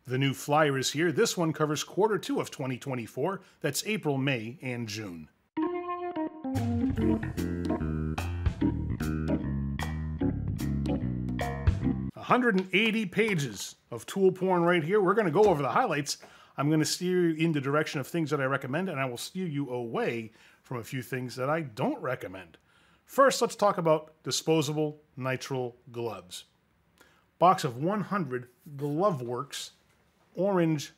The new flyer is here. This one covers Q2 of 2024. That's April, May, and June. 180 pages of tool porn right here. We're going to go over the highlights. I'm going to steer you in the direction of things that I recommend, and I will steer you away from a few things that I don't recommend. First, let's talk about disposable nitrile gloves. Box of 100 GloveWorks orange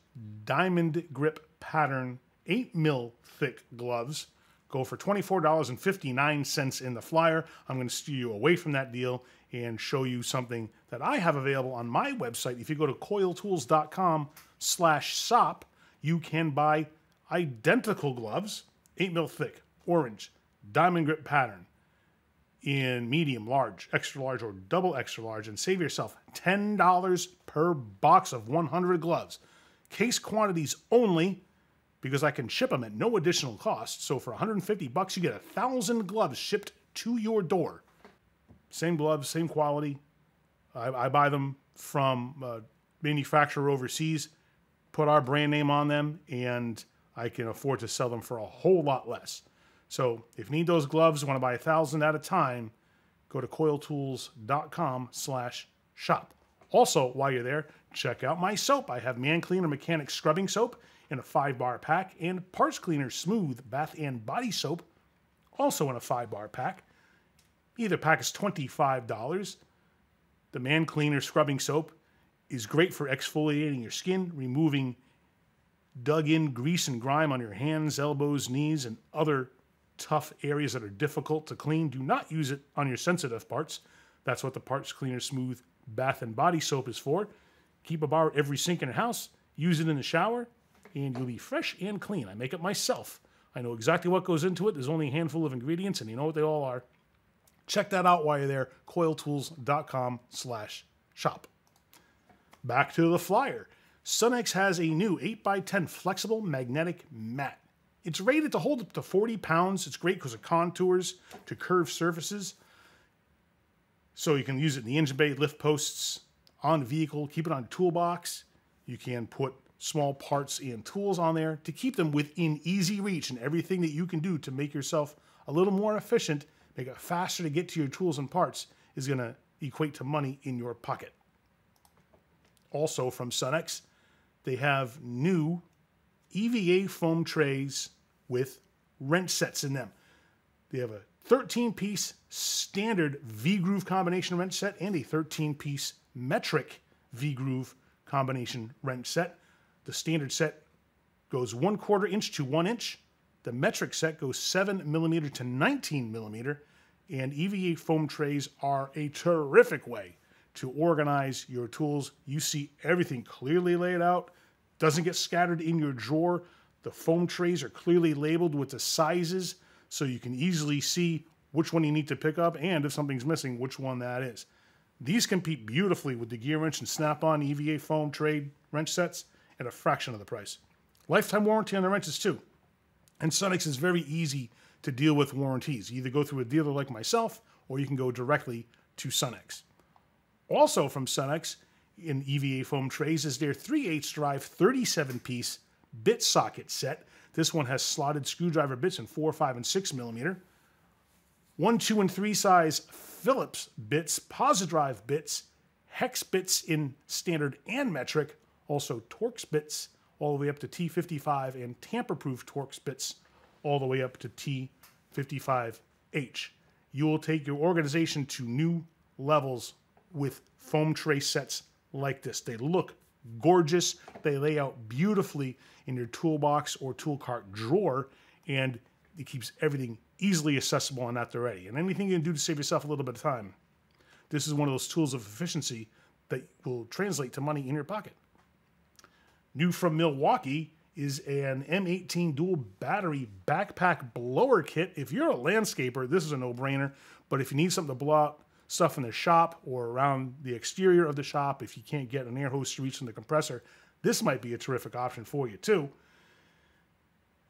diamond grip pattern 8mm thick gloves go for $24.59 in the flyer. I'm going to steer you away from that deal and show you something that I have available on my website. If you go to coiletools.com/shop, you can buy identical gloves, 8mm thick, orange, diamond grip pattern, in medium, large, extra large, or double extra large, and save yourself $10 per box of 100 gloves. Case quantities only, because I can ship them at no additional cost. So for $150, you get 1,000 gloves shipped to your door. Same gloves, same quality. I buy them from a manufacturer overseas, put our brand name on them, and I can afford to sell them for a whole lot less. So if you need those gloves, want to buy 1,000 at a time, go to coiletools.com/shop. Also, while you're there, check out my soap. I have Man Cleaner Mechanic Scrubbing Soap in a 5-bar pack, and Parts Cleaner Smooth Bath and Body Soap, also in a 5-bar pack. Either pack is $25. The Man Cleaner Scrubbing Soap is great for exfoliating your skin, removing dug-in grease and grime on your hands, elbows, knees, and other tough areas that are difficult to clean. Do not use it on your sensitive parts. That's what the Parts Cleaner Smooth Bath and Body Soap is for. Keep a bar every sink in your house, use it in the shower, and you'll be fresh and clean. I make it myself. I know exactly what goes into it. There's only a handful of ingredients, and you know what they all are. Check that out while you're there, coiletools.com/shop. Back to the flyer. Sunex has a new 8x10 flexible magnetic mat. It's rated to hold up to 40 pounds. It's great because of contours to curved surfaces. So you can use it in the engine bay, lift posts, on the vehicle, keep it on a toolbox. You can put small parts and tools on there to keep them within easy reach, and everything that you can do to make yourself a little more efficient, make it faster to get to your tools and parts, is going to equate to money in your pocket. Also from Sunex, they have new EVA foam trays with wrench sets in them. They have a 13-piece standard V-groove combination wrench set and a 13-piece metric V-groove combination wrench set. The standard set goes 1/4 inch to 1 inch. The metric set goes 7mm to 19mm. And EVA foam trays are a terrific way to organize your tools. You see everything clearly laid out. Doesn't get scattered in your drawer. The foam trays are clearly labeled with the sizes, so you can easily see which one you need to pick up, and if something's missing, which one that is. These compete beautifully with the Gearwrench and Snap-on EVA foam tray wrench sets at a fraction of the price. Lifetime warranty on the wrenches too. And Sunex is very easy to deal with warranties. You either go through a dealer like myself, or you can go directly to Sunex. Also from Sunex, in EVA foam trays, is their 3/8 drive 37-piece bit socket set. This one has slotted screwdriver bits in 4, 5, and 6mm. 1, 2, and 3 size Phillips bits, Posidrive bits, hex bits in standard and metric, also Torx bits all the way up to T55, and tamper-proof Torx bits all the way up to T55H. You will take your organization to new levels with foam tray sets like this. They look gorgeous. They lay out beautifully in your toolbox or tool cart drawer, and it keeps everything easily accessible and at the ready. And anything you can do to save yourself a little bit of time, this is one of those tools of efficiency that will translate to money in your pocket. New from Milwaukee is an M18 dual battery backpack blower kit. If you're a landscaper, this is a no-brainer, but if you need something to blow out stuff in the shop or around the exterior of the shop, if you can't get an air hose to reach from the compressor, this might be a terrific option for you too.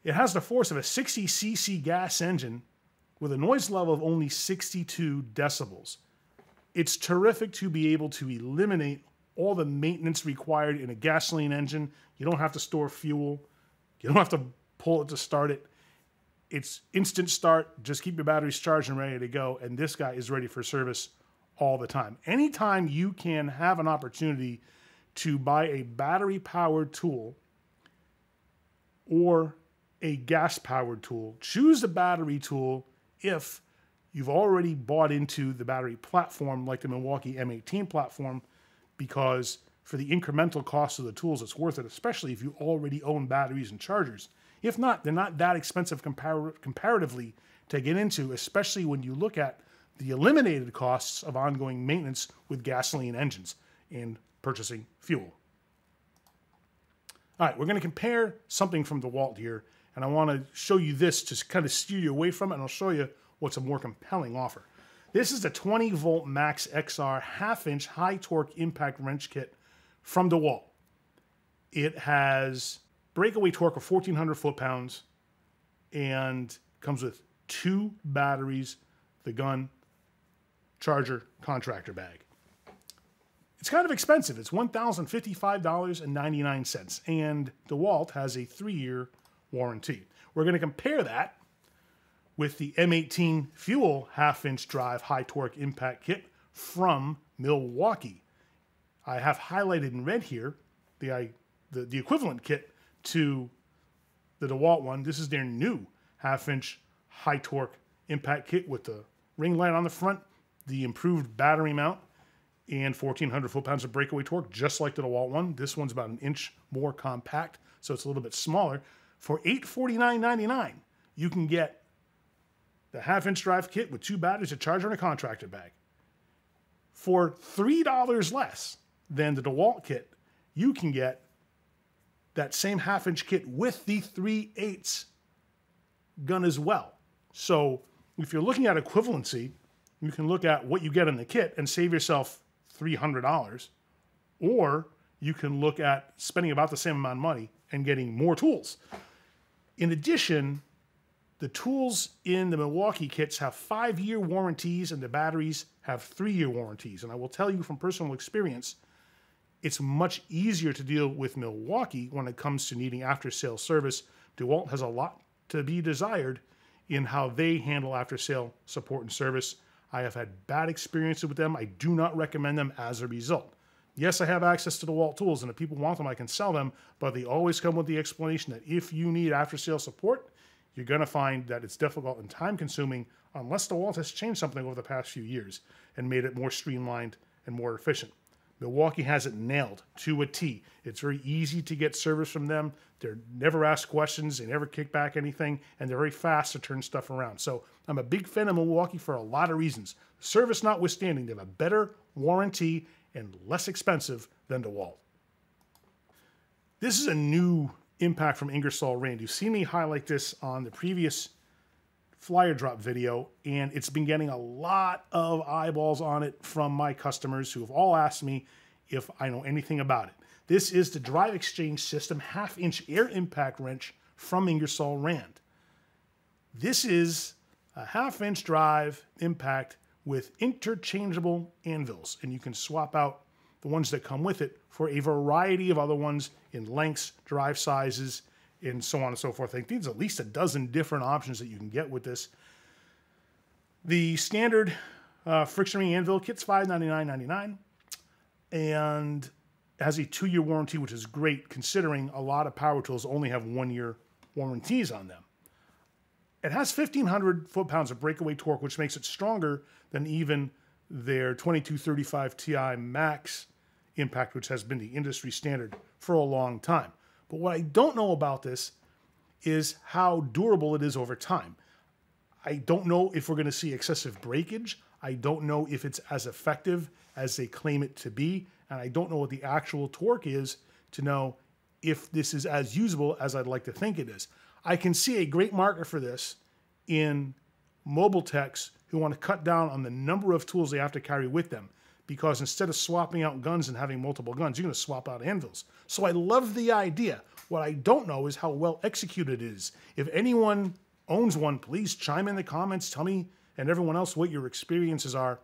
It has the force of a 60cc gas engine with a noise level of only 62 decibels. It's terrific to be able to eliminate all the maintenance required in a gasoline engine. You don't have to store fuel. You don't have to pull it to start it. It's instant start. Just keep your batteries charged and ready to go. And this guy is ready for service all the time. Anytime you can have an opportunity to buy a battery-powered tool or a gas-powered tool, choose the battery tool if you've already bought into the battery platform like the Milwaukee M18 platform, because for the incremental cost of the tools, it's worth it, especially if you already own batteries and chargers. If not, they're not that expensive comparatively to get into, especially when you look at the eliminated costs of ongoing maintenance with gasoline engines and purchasing fuel. All right, we're going to compare something from DeWalt here, and I want to show you this to kind of steer you away from it, and I'll show you what's a more compelling offer. This is the 20-volt Max XR half-inch high-torque impact wrench kit from DeWalt. It has breakaway torque of 1,400 foot-pounds and comes with 2 batteries, the gun, charger, contractor bag. It's kind of expensive. It's $1,055.99, and DeWalt has a 3-year warranty. We're going to compare that with the M18 Fuel half-inch drive high-torque impact kit from Milwaukee. I have highlighted in red here the equivalent kit to the DeWalt one. This is their new half-inch high-torque impact kit with the ring light on the front, the improved battery mount, and 1,400 foot-pounds of breakaway torque, just like the DeWalt one. This one's about an inch more compact, so it's a little bit smaller. For $849.99, you can get the half-inch drive kit with 2 batteries, a charger, and a contractor bag. For $3 less than the DeWalt kit, you can get that same half-inch kit with the 3/8 gun as well. So if you're looking at equivalency, you can look at what you get in the kit and save yourself $300, or you can look at spending about the same amount of money and getting more tools. In addition, the tools in the Milwaukee kits have 5-year warranties and the batteries have 3-year warranties. And I will tell you from personal experience, it's much easier to deal with Milwaukee when it comes to needing after-sale service. DeWalt has a lot to be desired in how they handle after-sale support and service. I have had bad experiences with them. I do not recommend them as a result. Yes, I have access to DeWalt tools, and if people want them, I can sell them, but they always come with the explanation that if you need after-sale support, you're going to find that it's difficult and time-consuming unless DeWalt has changed something over the past few years and made it more streamlined and more efficient. Milwaukee has it nailed to a T. It's very easy to get service from them. They never ask questions. They never kick back anything. And they're very fast to turn stuff around. So I'm a big fan of Milwaukee for a lot of reasons. Service notwithstanding, they have a better warranty and less expensive than DeWalt. This is a new impact from Ingersoll Rand. You've seen me highlight this on the previous flyer drop video, and it's been getting a lot of eyeballs on it from my customers who have all asked me if I know anything about it. This is the Drive Exchange System half-inch air impact wrench from Ingersoll Rand. This is a half-inch drive impact with interchangeable anvils, and you can swap out the ones that come with it for a variety of other ones in lengths, drive sizes, and so on and so forth. I think there's at least a dozen different options that you can get with this. The standard friction ring anvil kit's $599.99 and has a 2-year warranty, which is great considering a lot of power tools only have 1-year warranties on them. It has 1,500 foot-pounds of breakaway torque, which makes it stronger than even their 2235 Ti Max impact, which has been the industry standard for a long time. But what I don't know about this is how durable it is over time. I don't know if we're going to see excessive breakage. I don't know if it's as effective as they claim it to be. And I don't know what the actual torque is to know if this is as usable as I'd like to think it is. I can see a great market for this in mobile techs who want to cut down on the number of tools they have to carry with them, because instead of swapping out guns and having multiple guns, you're going to swap out anvils. So I love the idea. What I don't know is how well executed it is. If anyone owns one, please chime in the comments. Tell me and everyone else what your experiences are,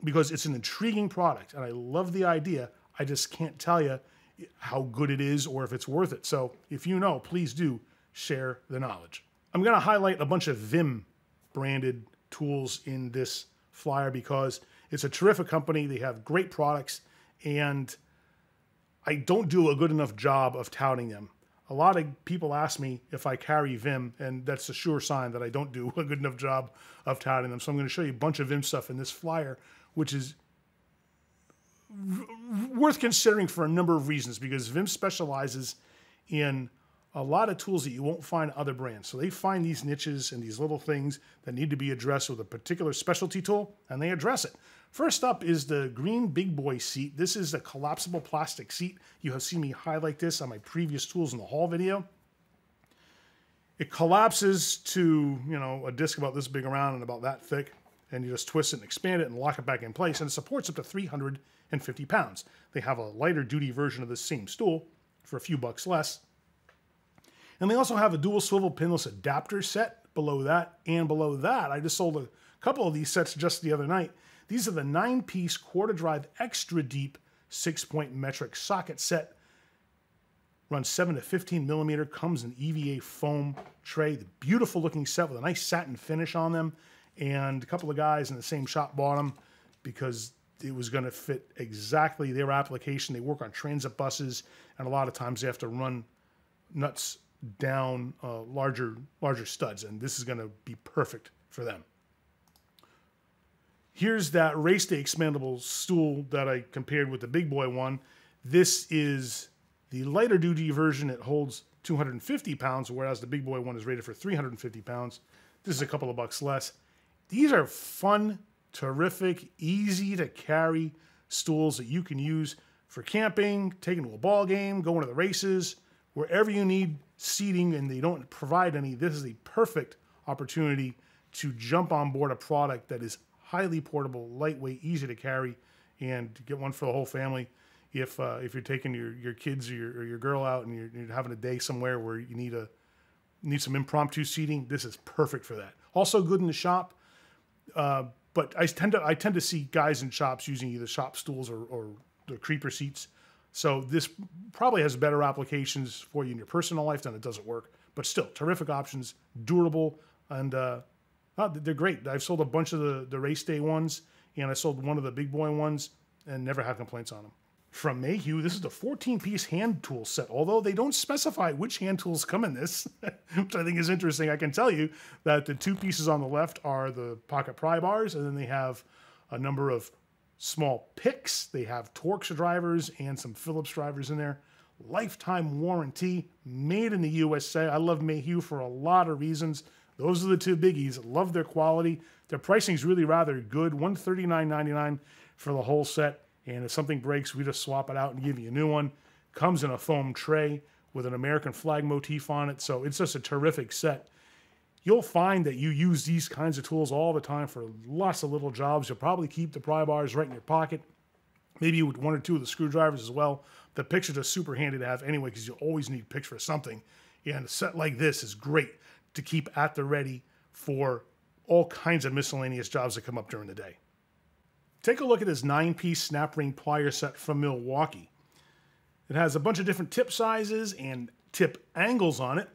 because it's an intriguing product, and I love the idea. I just can't tell you how good it is or if it's worth it. So if you know, please do share the knowledge. I'm going to highlight a bunch of Vim branded tools in this flyer because it's a terrific company. They have great products, and I don't do a good enough job of touting them. A lot of people ask me if I carry Vim, and that's a sure sign that I don't do a good enough job of touting them. So I'm going to show you a bunch of Vim stuff in this flyer, which is worth considering for a number of reasons, because Vim specializes in a lot of tools that you won't find other brands. So they find these niches and these little things that need to be addressed with a particular specialty tool, and they address it. First up is the green big boy seat. This is a collapsible plastic seat. You have seen me highlight this on my previous tools in the haul video. It collapses to, you know, a disc about this big around and about that thick, and you just twist it and expand it and lock it back in place, and it supports up to 350 pounds. They have a lighter duty version of this same stool for a few bucks less. And they also have a dual swivel pinless adapter set below that, and below that, I just sold a couple of these sets just the other night. These are the 9-piece quarter drive extra deep 6-point metric socket set. Runs 7 to 15 millimeter, comes in EVA foam tray. The beautiful looking set with a nice satin finish on them. And a couple of guys in the same shop bought them because it was going to fit exactly their application. They work on transit buses, and a lot of times they have to run nuts down larger studs, and this is going to be perfect for them. Here's that race day expandable stool that I compared with the big boy one. This is the lighter duty version. It holds 250 pounds, whereas the big boy one is rated for 350 pounds. This is a couple of bucks less. These are fun, terrific, easy to carry stools that you can use for camping, taking to a ball game, going to the races, wherever you need seating and they don't provide any. This is the perfect opportunity to jump on board a product that is highly portable, lightweight, easy to carry, and to get one for the whole family. If you're taking your kids or your girl out and you're having a day somewhere where you need some impromptu seating, this is perfect for that. Also good in the shop, but I tend to see guys in shops using either shop stools or the creeper seats. So this probably has better applications for you in your personal life than it does at work. But still, terrific options, durable, and they're great. I've sold a bunch of the race day ones, and I sold one of the big boy ones, and never had complaints on them. From Mayhew, this is the 14-piece hand tool set. Although they don't specify which hand tools come in this, which I think is interesting. I can tell you that the 2 pieces on the left are the pocket pry bars, and then they have a number of small picks. They have Torx drivers and some Phillips drivers in there. Lifetime warranty, made in the USA. I love Mayhew for a lot of reasons. Those are the 2 biggies. Love their quality. Their pricing is really rather good. $139.99 for the whole set. And if something breaks, we just swap it out and give you a new one. Comes in a foam tray with an American flag motif on it. So it's just a terrific set. You'll find that you use these kinds of tools all the time for lots of little jobs. You'll probably keep the pry bars right in your pocket. Maybe with 1 or 2 of the screwdrivers as well. The picks are just super handy to have anyway because you always need picks for something. And a set like this is great to keep at the ready for all kinds of miscellaneous jobs that come up during the day. Take a look at this 9-piece snap ring plier set from Milwaukee. It has a bunch of different tip sizes and tip angles on it,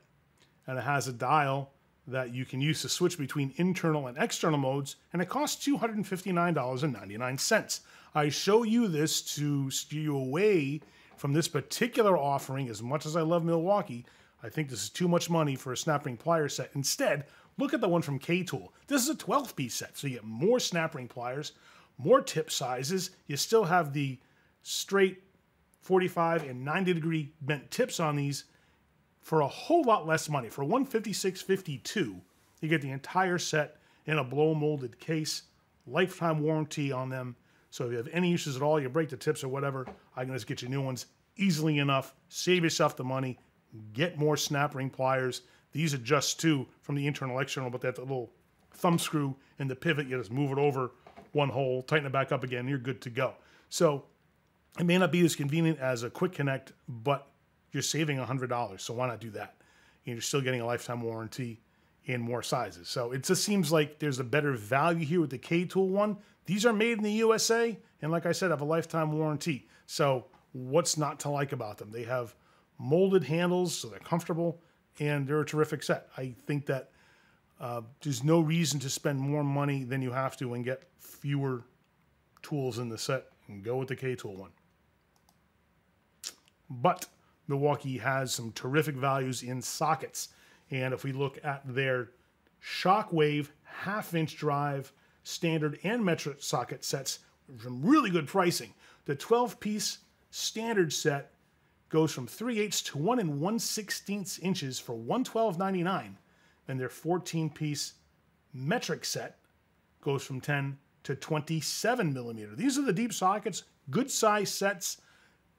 and it has a dial that you can use to switch between internal and external modes, and it costs $259.99. I show you this to steer you away from this particular offering. As much as I love Milwaukee, I think this is too much money for a snap ring plier set. Instead, look at the one from K-Tool. This is a 12-piece set, so you get more snap ring pliers, more tip sizes. You still have the straight 45 and 90-degree bent tips on these for a whole lot less money. For $156.52, you get the entire set in a blow-molded case, lifetime warranty on them. So if you have any issues at all, you break the tips or whatever, I can just get you new ones easily enough, save yourself the money, get more snap ring pliers. These adjust too from the internal, external, but they have the little thumb screw and the pivot. You just move it over one hole, tighten it back up again, and you're good to go. So it may not be as convenient as a quick connect, but you're saving $100, so why not do that? You're still getting a lifetime warranty, in more sizes. So it just seems like there's a better value here with the K-Tool one. These are made in the USA, and like I said, have a lifetime warranty. So what's not to like about them? They have molded handles, so they're comfortable, and they're a terrific set. I think that there's no reason to spend more money than you have to and get fewer tools in the set, and go with the K-Tool one. But Milwaukee has some terrific values in sockets. And if we look at their Shockwave half-inch drive, standard and metric socket sets, from really good pricing. The 12-piece standard set goes from 3/8 to 1 1/16 inches for $112.99. And their 14-piece metric set goes from 10 to 27 millimeter. These are the deep sockets, good size sets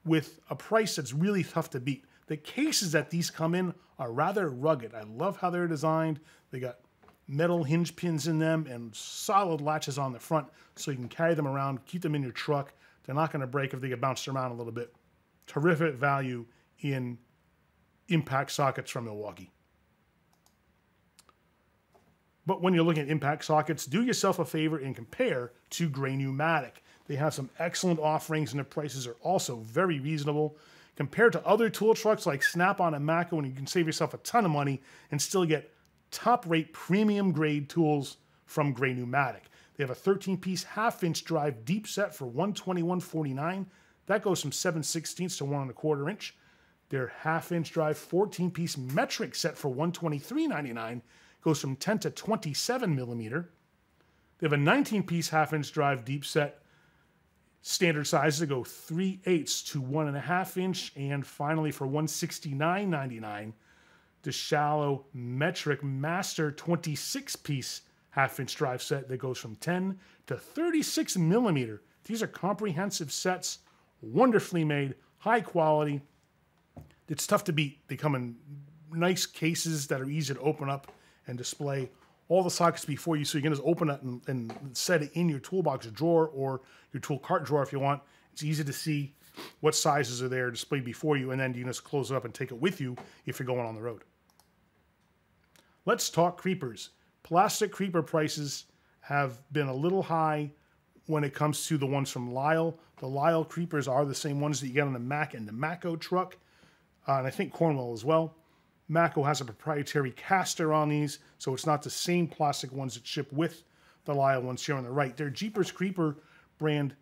with a price that's really tough to beat. The cases that these come in are rather rugged. I love how they're designed. They got metal hinge pins in them and solid latches on the front so you can carry them around, keep them in your truck. They're not going to break if they get bounced around a little bit. Terrific value in impact sockets from Milwaukee. But when you're looking at impact sockets, do yourself a favor and compare to Gray Pneumatic. They have some excellent offerings and their prices are also very reasonable. Compared to other tool trucks like Snap-on and Mako, and you can save yourself a ton of money and still get top-rate premium grade tools from Gray Pneumatic. They have a 13-piece half-inch drive deep set for $121.49. That goes from 7/16 to 1 1/4 inch. Their half-inch drive 14-piece metric set for $123.99 goes from 10 to 27 millimeter. They have a 19-piece half-inch drive deep set standard sizes that go 3/8 to 1 1/2 inch. And finally, for $169.99, the shallow metric master 26-piece half-inch drive set that goes from 10 to 36 millimeter. These are comprehensive sets, wonderfully made, high quality. It's tough to beat. They come in nice cases that are easy to open up and display all the sockets before you, so you can just open it and set it in your toolbox drawer or your tool cart drawer if you want. It's easy to see what sizes are there displayed before you, and then you can just close it up and take it with you if you're going on the road. Let's talk creepers. Plastic creeper prices have been a little high when it comes to the ones from Lisle. The Lisle creepers are the same ones that you get on the Mac and the Mako truck, and I think Cornwell as well. Mako has a proprietary caster on these, so it's not the same plastic ones that ship with the Lisle ones here on the right. Their Jeepers Creeper brand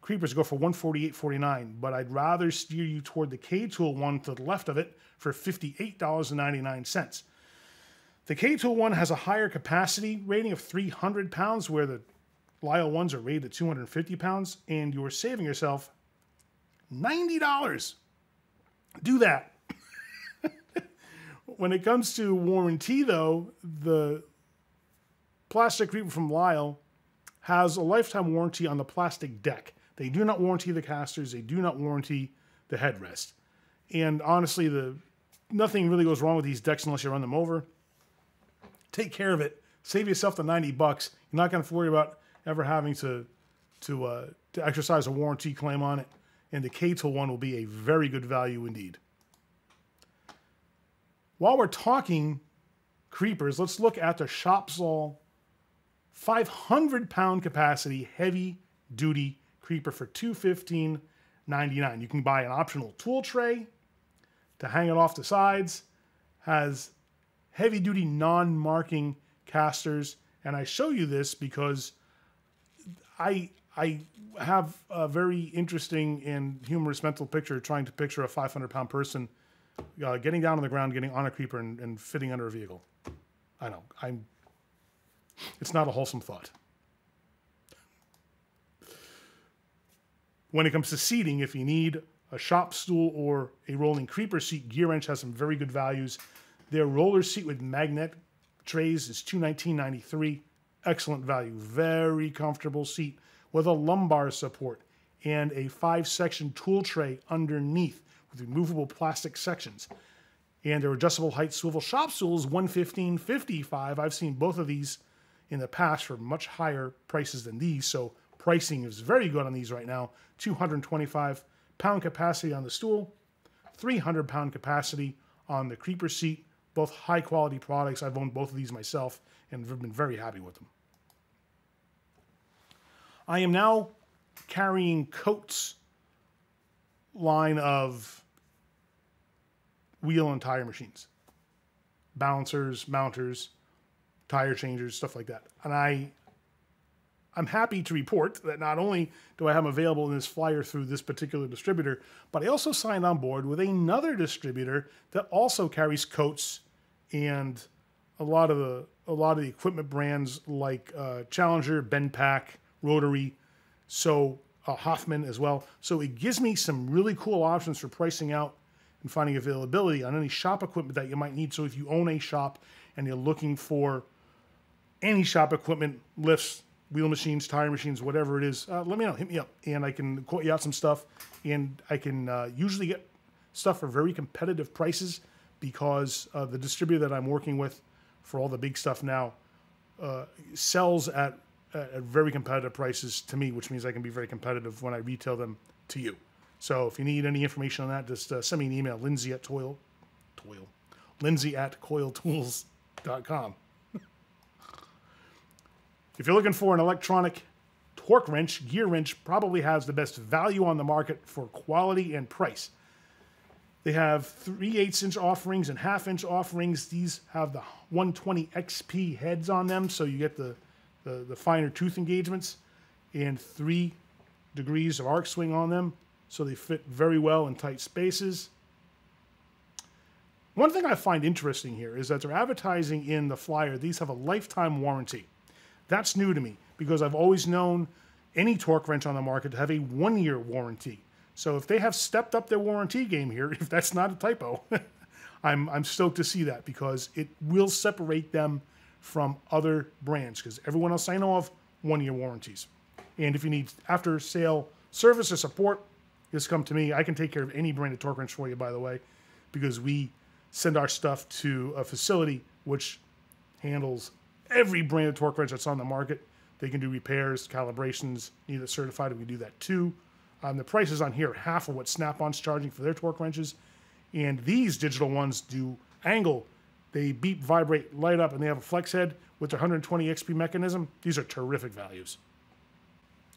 creepers go for $148.49, but I'd rather steer you toward the K-Tool one to the left of it for $58.99. The K-Tool one has a higher capacity rating of 300 pounds, where the Lisle ones are rated at 250 pounds, and you're saving yourself $90. Do that. When it comes to warranty, though, the plastic creeper from Lisle has a lifetime warranty on the plastic deck. They do not warranty the casters. They do not warranty the headrest. And honestly, nothing really goes wrong with these decks unless you run them over. Take care of it. Save yourself the $90. You're not going to worry about ever having to exercise a warranty claim on it. And the K-Tool one will be a very good value indeed. While we're talking creepers, let's look at the Shopsaw 500-pound capacity heavy-duty creeper for $215.99. You can buy an optional tool tray to hang it off the sides. Has heavy-duty non-marking casters, and I show you this because I have a very interesting and humorous mental picture trying to picture a 500-pound person getting down on the ground, getting on a creeper, and fitting under a vehicle. I know. It's not a wholesome thought. When it comes to seating, if you need a shop stool or a rolling creeper seat, Gearwrench has some very good values. Their roller seat with magnet trays is $219.93. Excellent value. Very comfortable seat with a lumbar support and a 5-section tool tray underneath with removable plastic sections. And their adjustable height swivel shop stool is $115.55. I've seen both of these in the past for much higher prices than these, so pricing is very good on these right now. 225-pound capacity on the stool, 300-pound capacity on the creeper seat Both high quality products. I've owned both of these myself and have been very happy with them. I am now carrying Coates line of wheel and tire machines. Balancers, mounters, tire changers, stuff like that. And I'm happy to report that not only do I have them available in this flyer through this particular distributor, but I also signed on board with another distributor that also carries Coates and a lot of the equipment brands like Challenger, Benpack, Rotary, so Hoffman as well. So it gives me some really cool options for pricing out and finding availability on any shop equipment that you might need. So if you own a shop and you're looking for any shop equipment, lifts, wheel machines, tire machines, whatever it is, let me know. Hit me up, and I can quote you out some stuff. And I can usually get stuff for very competitive prices because the distributor that I'm working with for all the big stuff now sells at very competitive prices to me, which means I can be very competitive when I retail them to you. So if you need any information on that, just send me an email, Lindsay at coyletools.com. If you're looking for an electronic torque wrench, Gearwrench probably has the best value on the market for quality and price. They have 3/8" offerings and 1/2" offerings. These have the 120 XP heads on them, so you get the finer tooth engagements, and 3 degrees of arc swing on them, so they fit very well in tight spaces. One thing I find interesting here is that they're advertising in the flyer, these have a lifetime warranty. That's new to me because I've always known any torque wrench on the market to have a 1-year warranty. So if they have stepped up their warranty game here, if that's not a typo, I'm stoked to see that because it will separate them from other brands because everyone else I know of, 1-year warranties. And if you need after sale service or support, just come to me. I can take care of any brand of torque wrench for you, by the way, because we send our stuff to a facility which handles every brand of torque wrench that's on the market. They can do repairs, calibrations, need it certified, we can do that too. The prices on here are half of what Snap-on's charging for their torque wrenches. And these digital ones do angle. They beep, vibrate, light up, and they have a flex head with their 120 XP mechanism. These are terrific values.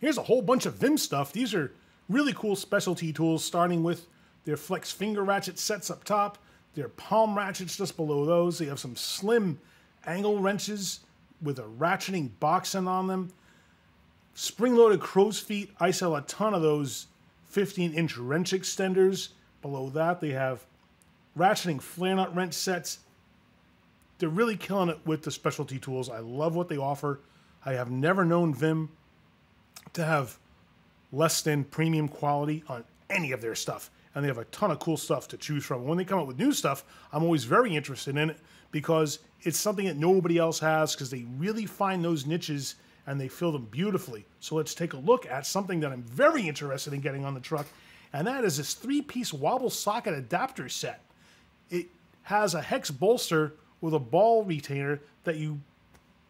Here's a whole bunch of Vim stuff. These are really cool specialty tools, starting with their flex finger ratchet sets up top, their palm ratchets just below those. They have some slim angle wrenches with a ratcheting box end on them. Spring-loaded crow's feet. I sell a ton of those 15-inch wrench extenders. Below that, they have ratcheting flare nut wrench sets. They're really killing it with the specialty tools. I love what they offer. I have never known Vim to have less than premium quality on any of their stuff. And they have a ton of cool stuff to choose from. When they come up with new stuff, I'm always very interested in it because it's something that nobody else has because they really find those niches and they fill them beautifully. So let's take a look at something that I'm very interested in getting on the truck, and that is this 3-piece wobble socket adapter set. It has a hex bolster with a ball retainer that you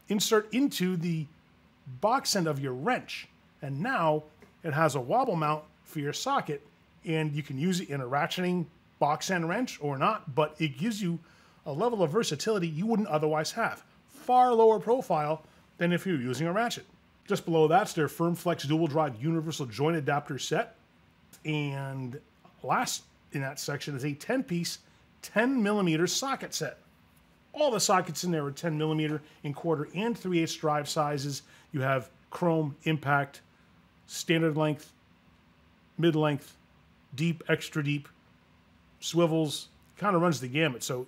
insert into the box end of your wrench. And now it has a wobble mount for your socket, and you can use it in a ratcheting box end wrench or not, but it gives you a level of versatility you wouldn't otherwise have. Far lower profile than if you're using a ratchet. Just below that's their Firm Flex dual drive universal joint adapter set. And last in that section is a 10-piece 10mm socket set. All the sockets in there are 10mm in 1/4 and 3/8 drive sizes. You have chrome, impact, standard length, mid-length, deep, extra deep, swivels, kind of runs the gamut. So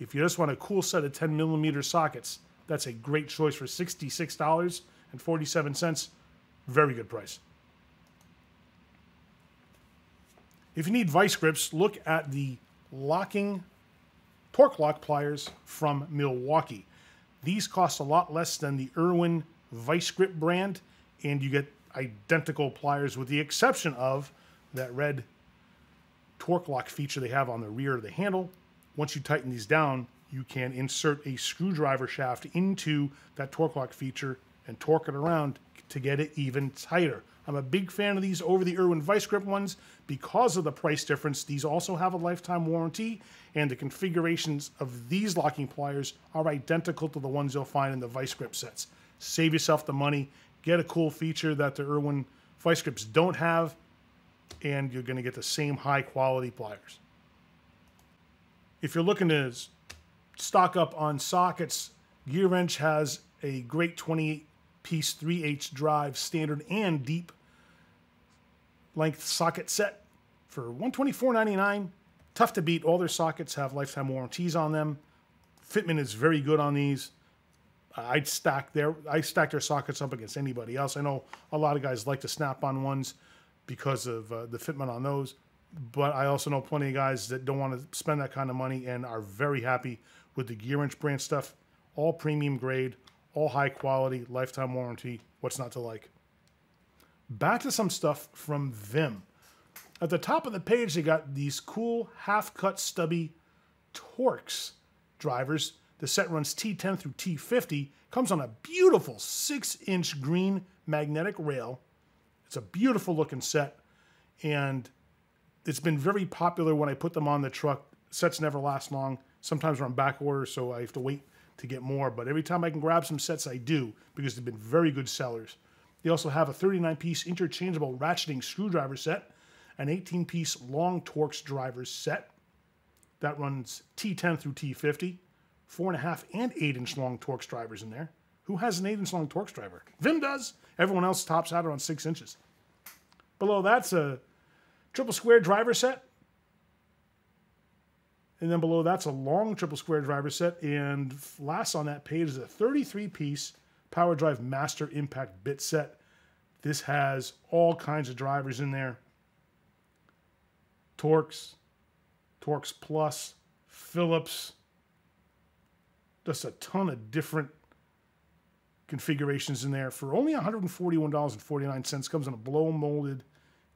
if you just want a cool set of 10mm sockets, that's a great choice for $66.47. Very good price. If you need vice grips, look at the locking torque lock pliers from Milwaukee. These cost a lot less than the Irwin vice grip brand, and you get identical pliers with the exception of that red torque lock feature they have on the rear of the handle. Once you tighten these down, you can insert a screwdriver shaft into that torque lock feature and torque it around to get it even tighter. I'm a big fan of these over the Irwin Vice Grip ones because of the price difference. These also have a lifetime warranty, and the configurations of these locking pliers are identical to the ones you'll find in the Vice Grip sets. Save yourself the money, get a cool feature that the Irwin Vice Grips don't have, and you're going to get the same high quality pliers. If you're looking to stock up on sockets, Gearwrench has a great 28-piece 3/8 drive standard and deep length socket set for $124.99. Tough to beat. All their sockets have lifetime warranties on them. Fitment is very good on these. I stack their sockets up against anybody else. I know a lot of guys like the snap-on ones because of the fitment on those, but I also know plenty of guys that don't want to spend that kind of money and are very happy with the Gearwrench brand stuff. All premium grade, all high quality, lifetime warranty. What's not to like? Back to some stuff from Vim. At the top of the page, they got these cool half-cut stubby Torx drivers. The set runs T10 through T50. Comes on a beautiful 6-inch green magnetic rail. It's a beautiful looking set, and it's been very popular when I put them on the truck. Sets never last long. Sometimes we're on back order, so I have to wait to get more. But every time I can grab some sets, I do, because they've been very good sellers. They also have a 39-piece interchangeable ratcheting screwdriver set, an 18-piece long Torx drivers set that runs T10 through T50, 4.5 and 8-inch long Torx drivers in there. Who has an 8-inch long Torx driver? Vim does. Everyone else tops out around 6 inches. Below that's a triple square driver set. And then below that's a long triple square driver set. And last on that page is a 33-piece Power Drive Master Impact bit set. This has all kinds of drivers in there. Torx, Torx Plus, Phillips. Just a ton of different configurations in there for only $141.49. Comes in a blow molded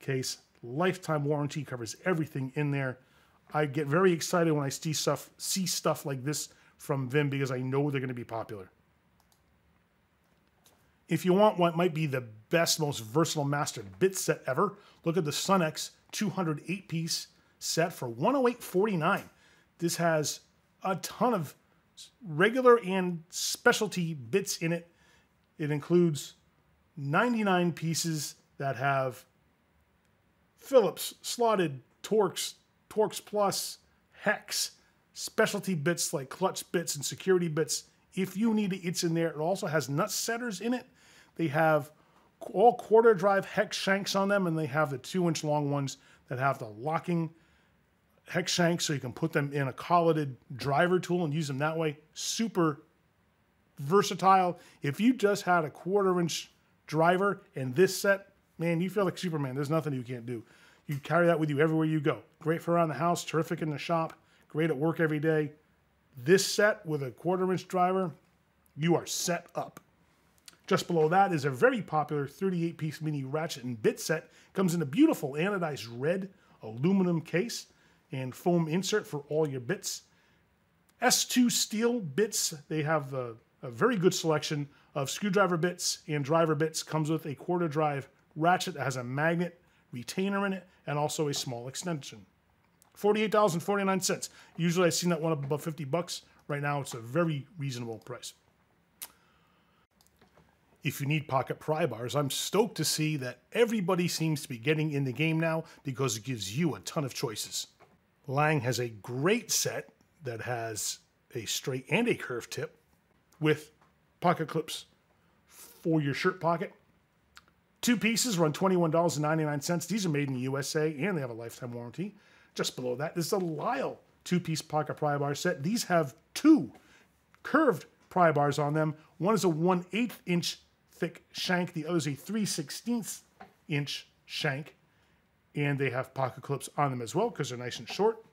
case. Lifetime warranty, covers everything in there. I get very excited when I see stuff like this from Vim because I know they're going to be popular. If you want what might be the best, most versatile master bit set ever, look at the Sunex 208-piece set for $108.49. This has a ton of regular and specialty bits in it. It includes 99 pieces that have Phillips, slotted, Torx, Torx Plus, Hex, specialty bits like clutch bits and security bits. If you need it, it's in there. It also has nut setters in it. They have all quarter drive hex shanks on them, and they have the 2-inch long ones that have the locking hex shanks, so you can put them in a colleted driver tool and use them that way. Super versatile. If you just had a 1/4-inch driver and this set, man, you feel like Superman. There's nothing you can't do. You carry that with you everywhere you go. Great for around the house, terrific in the shop, great at work every day. This set with a 1/4-inch driver, you are set up. Just below that is a very popular 38-piece mini ratchet and bit set. Comes in a beautiful anodized red aluminum case and foam insert for all your bits. S2 steel bits. They have a very good selection of screwdriver bits and driver bits. Comes with a 1/4 drive ratchet that has a magnet retainer in it and also a small extension. $48.49. Usually I've seen that one up above $50. Right now it's a very reasonable price. If you need pocket pry bars, I'm stoked to see that everybody seems to be getting in the game now because it gives you a ton of choices. Lang has a great set that has a straight and a curved tip with pocket clips for your shirt pocket. 2 pieces run $21.99. These are made in the USA and they have a lifetime warranty. Just below that is the Lisle 2-piece pocket pry bar set. These have 2 curved pry bars on them. One is a 1/8 inch thick shank. The other is a 3/16 inch shank. And they have pocket clips on them as well because they're nice and short.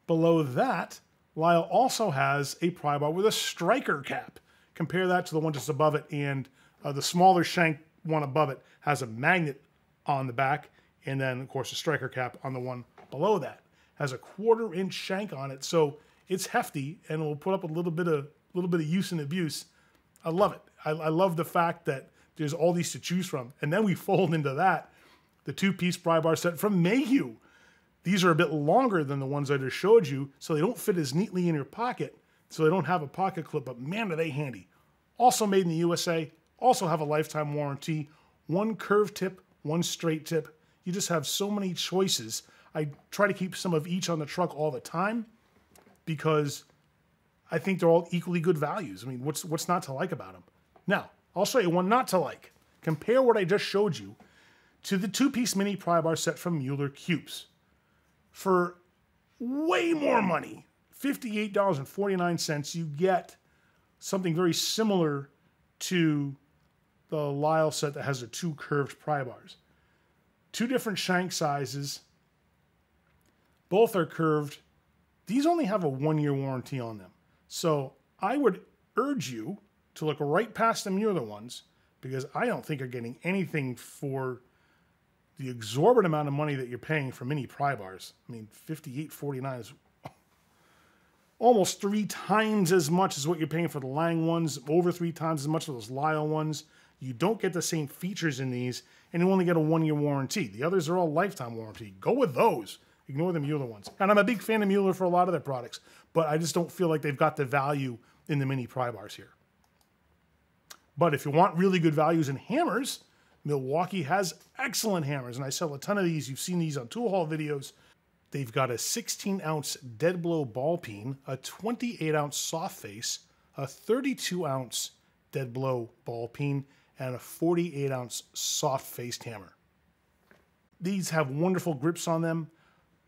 Below that, Lisle also has a pry bar with a striker cap. Compare that to the one just above it, and the smaller shank one above it has a magnet on the back, and then of course a striker cap on the one below that. Has a 1/4 inch shank on it, so it's hefty and will put up a little bit of use and abuse. I love it. I love the fact that there's all these to choose from. And then we fold into that the 2-piece pry bar set from Mayhew. These are a bit longer than the ones I just showed you, so they don't fit as neatly in your pocket, so they don't have a pocket clip, but man, are they handy. Also made in the USA, also have a lifetime warranty, one curved tip, one straight tip. You just have so many choices. I try to keep some of each on the truck all the time because I think they're all equally good values. I mean, what's not to like about them? Now, I'll show you one not to like. Compare what I just showed you to the 2-piece mini pry bar set from Mueller Cubes. For way more money, $58.49, you get something very similar to the Lisle set that has the 2 curved pry bars. 2 different shank sizes. Both are curved. These only have a 1-year warranty on them. So I would urge you to look right past the Mueller ones because I don't think you're getting anything for the exorbitant amount of money that you're paying for mini pry bars. I mean, $58.49 is almost 3 times as much as what you're paying for the Lang ones, over 3 times as much for those Lisle ones. You don't get the same features in these, and you only get a 1-year warranty. The others are all lifetime warranty. Go with those. Ignore the Mueller ones. And I'm a big fan of Mueller for a lot of their products, but I just don't feel like they've got the value in the mini pry bars here. But if you want really good values in hammers, Milwaukee has excellent hammers, and I sell a ton of these. You've seen these on tool haul videos. They've got a 16-ounce dead blow ball peen, a 28-ounce soft face, a 32-ounce dead blow ball peen, and a 48-ounce soft-faced hammer. These have wonderful grips on them.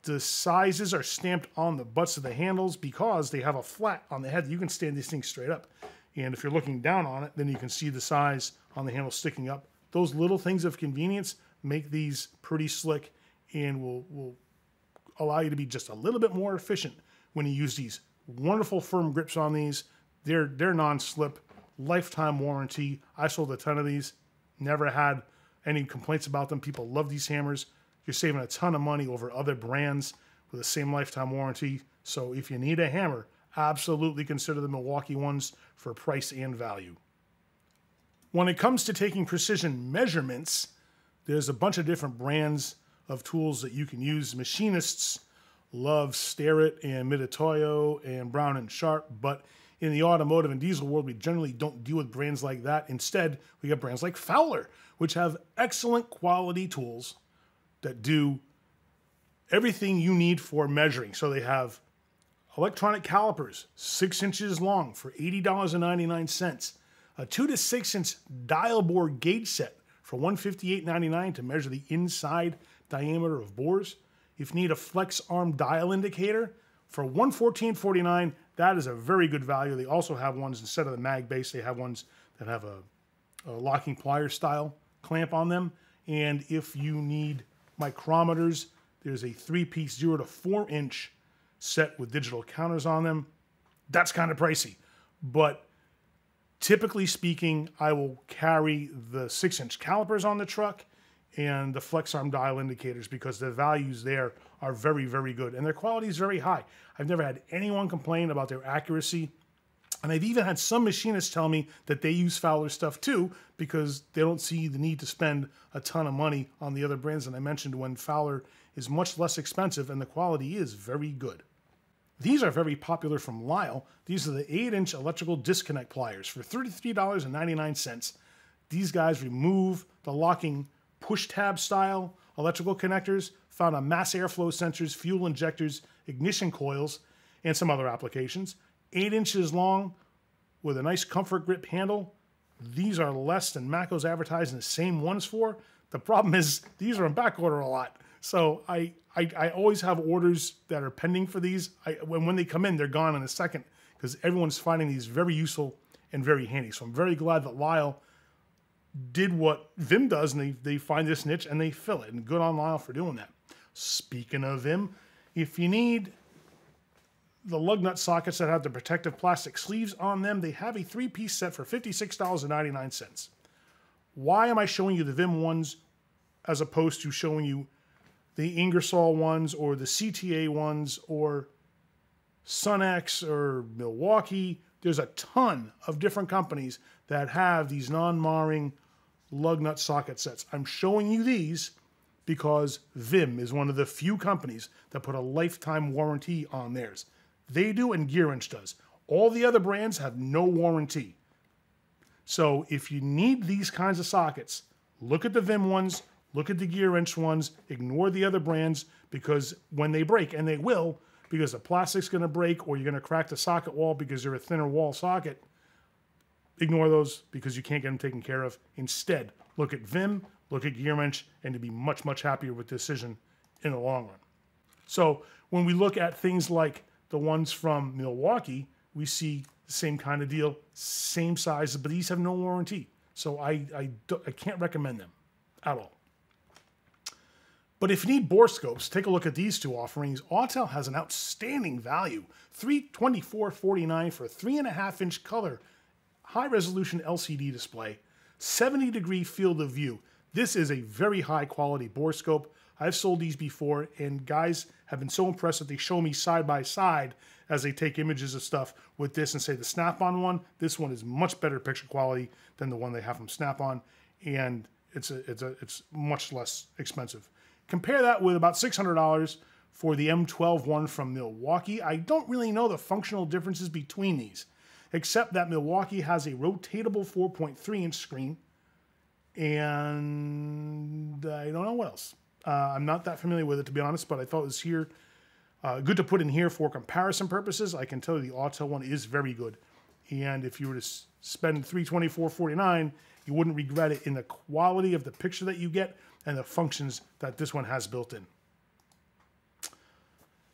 The sizes are stamped on the butts of the handles because they have a flat on the head. You can stand these things straight up. And if you're looking down on it, then you can see the size on the handle sticking up. Those little things of convenience make these pretty slick and will allow you to be just a little bit more efficient when you use these. Wonderful firm grips on these. They're non-slip, lifetime warranty. I sold a ton of these. Never had any complaints about them. People love these hammers. You're saving a ton of money over other brands with the same lifetime warranty. So if you need a hammer, absolutely consider the Milwaukee ones for price and value. When it comes to taking precision measurements, there's a bunch of different brands of tools that you can use. Machinists love Starrett and Mitutoyo and Brown and Sharp, but in the automotive and diesel world, we generally don't deal with brands like that. Instead, we have brands like Fowler, which have excellent quality tools that do everything you need for measuring. So they have electronic calipers, 6 inches long for $80.99. A 2 to 6 inch dial bore gauge set for $158.99 to measure the inside diameter of bores. If you need a flex arm dial indicator for $114.49, that is a very good value. They also have ones, instead of the mag base, they have ones that have a locking pliers style clamp on them. And if you need micrometers, there's a 3-piece 0 to 4 inch set with digital counters on them. That's kind of pricey, but typically speaking, I will carry the 6-inch calipers on the truck and the flex arm dial indicators because the values there are very, very good and their quality is very high. I've never had anyone complain about their accuracy. And I've even had some machinists tell me that they use Fowler stuff too because they don't see the need to spend a ton of money on the other brands that I mentioned when Fowler is much less expensive and the quality is very good. These are very popular from Lisle. These are the 8-inch electrical disconnect pliers for $33.99. These guys remove the locking push tab style electrical connectors found on mass airflow sensors, fuel injectors, ignition coils, and some other applications. 8 inches long with a nice comfort grip handle. These are less than Matco's advertising the same ones for. The problem is these are in back order a lot. So I always have orders that are pending for these. When they come in, they're gone in a second because everyone's finding these very useful and very handy. So I'm very glad that Lisle did what Vim does, and they find this niche and they fill it. And good on Lisle for doing that. Speaking of Vim, if you need the lug nut sockets that have the protective plastic sleeves on them, they have a 3-piece set for $56.99. Why am I showing you the Vim ones as opposed to showing you the Ingersoll ones or the CTA ones or Sunex or Milwaukee? There's a ton of different companies that have these non-marring lug nut socket sets. I'm showing you these because Vim is one of the few companies that put a lifetime warranty on theirs. They do, and Gearwrench does. All the other brands have no warranty. So if you need these kinds of sockets, look at the Vim ones, look at the Gearwrench ones, ignore the other brands, because when they break, and they will, because the plastic's going to break or you're going to crack the socket wall because they're a thinner wall socket, ignore those because you can't get them taken care of. Instead, look at Vim, look at Gearwrench, and you'll be much, much happier with the decision in the long run. So when we look at things like the ones from Milwaukee, we see the same kind of deal, same size, but these have no warranty. So I can't recommend them at all. But if you need bore scopes, take a look at these two offerings. Autel has an outstanding value, $324.49 for a 3.5-inch color, high-resolution LCD display, 70-degree field of view. This is a very high-quality bore scope. I've sold these before, and guys have been so impressed that they show me side by side as they take images of stuff with this and say the Snap-on one, this one is much better picture quality than the one they have from Snap-on, and it's much less expensive. Compare that with about $600 for the M12 one from Milwaukee. I don't really know the functional differences between these, except that Milwaukee has a rotatable 4.3-inch screen, and I don't know what else. I'm not that familiar with it, to be honest, but I thought it was here good to put in here for comparison purposes. I can tell you the Autel one is very good, and if you were to spend $324.49, you wouldn't regret it in the quality of the picture that you get and the functions that this one has built in.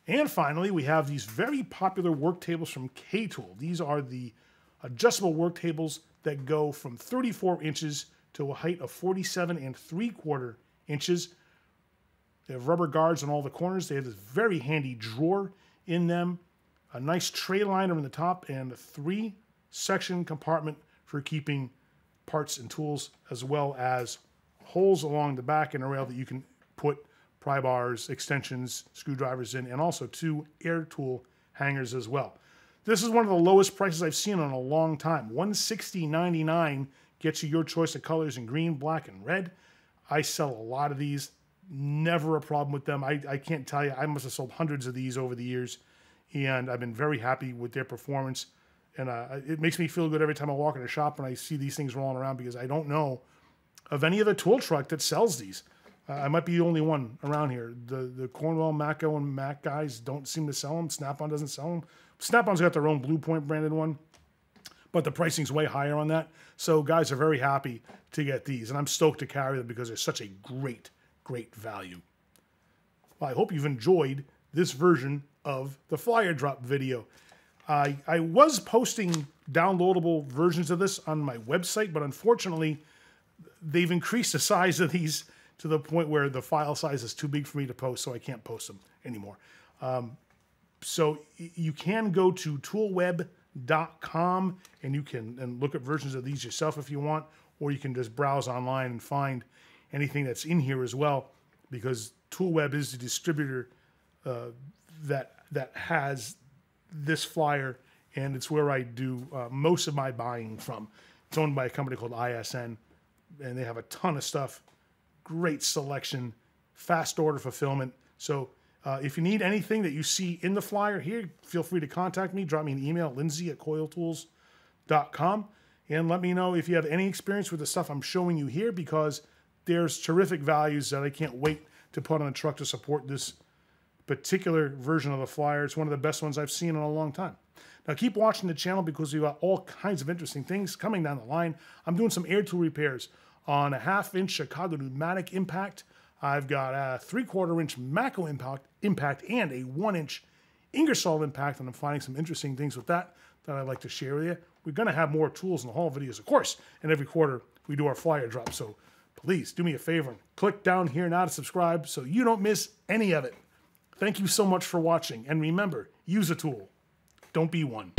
And finally, we have these very popular work tables from K-Tool. These are the adjustable work tables that go from 34 inches to a height of 47.75 inches. They have rubber guards on all the corners. They have this very handy drawer in them, a nice tray liner in the top, and a 3-section compartment for keeping parts and tools, as well as holes along the back and a rail that you can put pry bars, extensions, screwdrivers in, and also 2 air tool hangers as well. This is one of the lowest prices I've seen in a long time. $160.99 gets you your choice of colors in green, black, and red. I sell a lot of these. Never a problem with them. I can't tell you. I must have sold hundreds of these over the years, and I've been very happy with their performance. And it makes me feel good every time I walk in a shop and I see these things rolling around, because I don't know of any other tool truck that sells these. I might be the only one around here. The Cornwell, Matco, and Mac guys don't seem to sell them. Snap-on doesn't sell them. Snap-on's got their own Blue Point branded one, but the pricing's way higher on that. So guys are very happy to get these, and I'm stoked to carry them because they're such a great value. Well, I hope you've enjoyed this version of the flyer drop video. I was posting downloadable versions of this on my website, but unfortunately, they've increased the size of these to the point where the file size is too big for me to post, so I can't post them anymore. So you can go to toolweb.com and you can look at versions of these yourself if you want, or you can just browse online and find anything that's in here as well, because ToolWeb is the distributor that has this flyer, and it's where I do most of my buying from. It's owned by a company called ISN, and they have a ton of stuff, great selection, fast order fulfillment. So if you need anything that you see in the flyer here, feel free to contact me. Drop me an email, lindsay@coiletools.com, and let me know if you have any experience with the stuff I'm showing you here, because there's terrific values that I can't wait to put on a truck to support this particular version of the flyer. It's one of the best ones I've seen in a long time. Now keep watching the channel, because we've got all kinds of interesting things coming down the line. I'm doing some air tool repairs on a 1/2-inch Chicago pneumatic impact. I've got a 3/4-inch Matco impact and a 1-inch Ingersoll impact, and I'm finding some interesting things with that I'd like to share with you. We're going to have more tools in the haul videos, of course, and every quarter we do our flyer drop. So please do me a favor and click down here now to subscribe so you don't miss any of it. Thank you so much for watching, and remember, use a tool. Don't be one.